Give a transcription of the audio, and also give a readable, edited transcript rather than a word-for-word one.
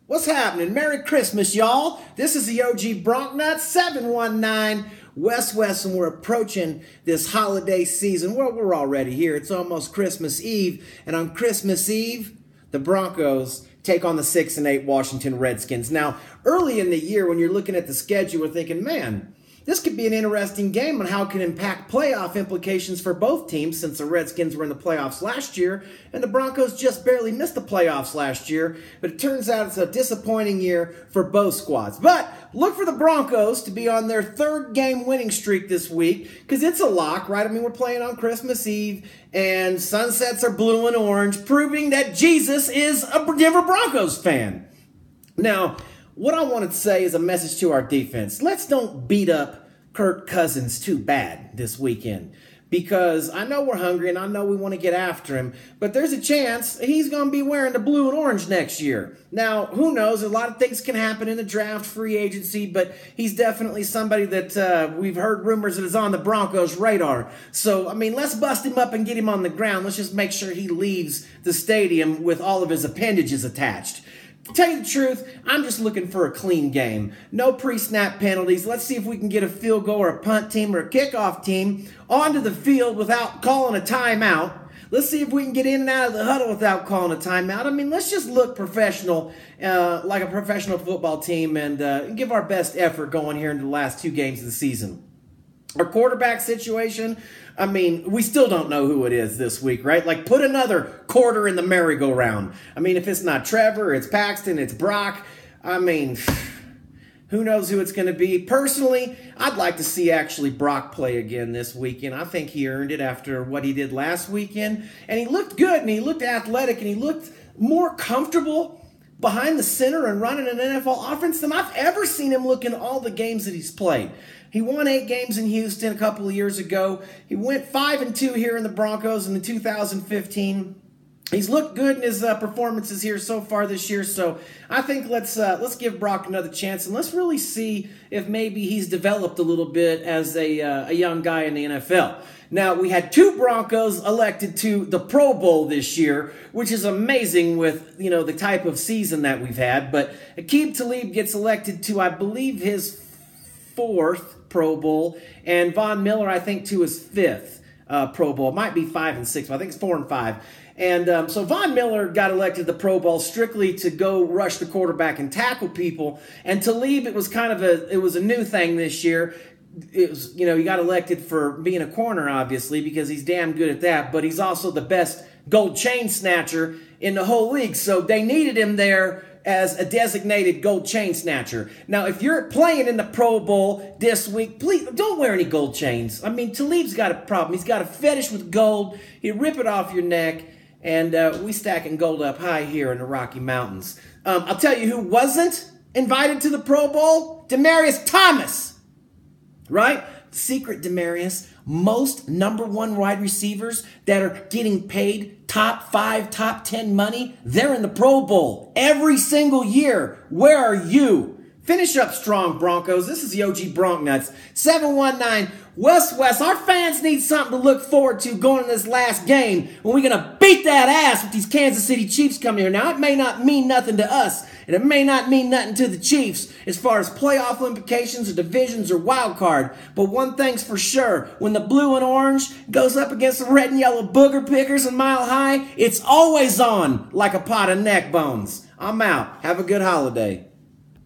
What's happening? Merry Christmas, y'all. This is the OG Bronknut 719 West, and we're approaching this holiday season. Well, we're already here. It's almost Christmas Eve, and on Christmas Eve, the Broncos take on the 6-8 Washington Redskins. Now, early in the year, when you're looking at the schedule, we're thinking, man, this could be an interesting game on how it can impact playoff implications for both teams, since the Redskins were in the playoffs last year and the Broncos just barely missed the playoffs last year. But it turns out it's a disappointing year for both squads. But look for the Broncos to be on their third game winning streak this week, because it's a lock, right? I mean, we're playing on Christmas Eve and sunsets are blue and orange, proving that Jesus is a Denver Broncos fan. Now, what I want to say is a message to our defense. Let's don't beat up Kirk Cousins too bad this weekend, because I know we're hungry and I know we want to get after him, but there's a chance he's going to be wearing the blue and orange next year. Now, who knows? A lot of things can happen in the draft, free agency, but he's definitely somebody that we've heard rumors that is on the Broncos' radar. So, I mean, let's bust him up and get him on the ground. Let's just make sure he leaves the stadium with all of his appendages attached. To tell you the truth, I'm just looking for a clean game. No pre-snap penalties. Let's see if we can get a field goal or a punt team or a kickoff team onto the field without calling a timeout. Let's see if we can get in and out of the huddle without calling a timeout. I mean, let's just look professional, like a professional football team, and give our best effort going here into the last two games of the season. Our quarterback situation, I mean, we still don't know who it is this week, right? Like, put another quarter in the merry-go-round. I mean, if it's not Trevor, it's Paxton, it's Brock. I mean, who knows who it's going to be. Personally, I'd like to see actually Brock play again this weekend. I think he earned it after what he did last weekend. And he looked good, and he looked athletic, and he looked more comfortable behind the center and running an NFL offense than I've ever seen him look in all the games that he's played. He won 8 games in Houston a couple of years ago. He went 5-2 here in the Broncos in 2015. He's looked good in his performances here so far this year. So I think let's give Brock another chance, and let's really see if maybe he's developed a little bit as a young guy in the NFL. Now, we had 2 Broncos elected to the Pro Bowl this year, which is amazing with, you know, the type of season that we've had. But Aqib Talib gets elected to, I believe, his 4th Pro Bowl, and Von Miller, I think, to his 5th Pro Bowl. It might be 5 and 6, but I think it's 4 and 5. And so Von Miller got elected to the Pro Bowl strictly to go rush the quarterback and tackle people. And Talib, it was kind of a new thing this year. It was, you know, he got elected for being a corner, obviously, because he's damn good at that, but he's also the best gold chain snatcher in the whole league. So they needed him there as a designated gold chain snatcher. Now, if you're playing in the Pro Bowl this week, please don't wear any gold chains. I mean, Talib's got a problem. He's got a fetish with gold. He'd rip it off your neck, and we stacking gold up high here in the Rocky Mountains. I'll tell you who wasn't invited to the Pro Bowl: Demaryius Thomas, right? Secret Demaryius. Most number 1 wide receivers that are getting paid top 5, top 10 money, they're in the Pro Bowl every single year. Where are you? Finish up strong, Broncos. This is the OG Bronknuts 719 West. Our fans need something to look forward to going in this last game when we're going to beat that ass with these Kansas City Chiefs coming here. Now, it may not mean nothing to us, and it may not mean nothing to the Chiefs as far as playoff implications or divisions or wild card. But one thing's for sure, when the blue and orange goes up against the red and yellow booger pickers in Mile High, it's always on like a pot of neck bones. I'm out. Have a good holiday.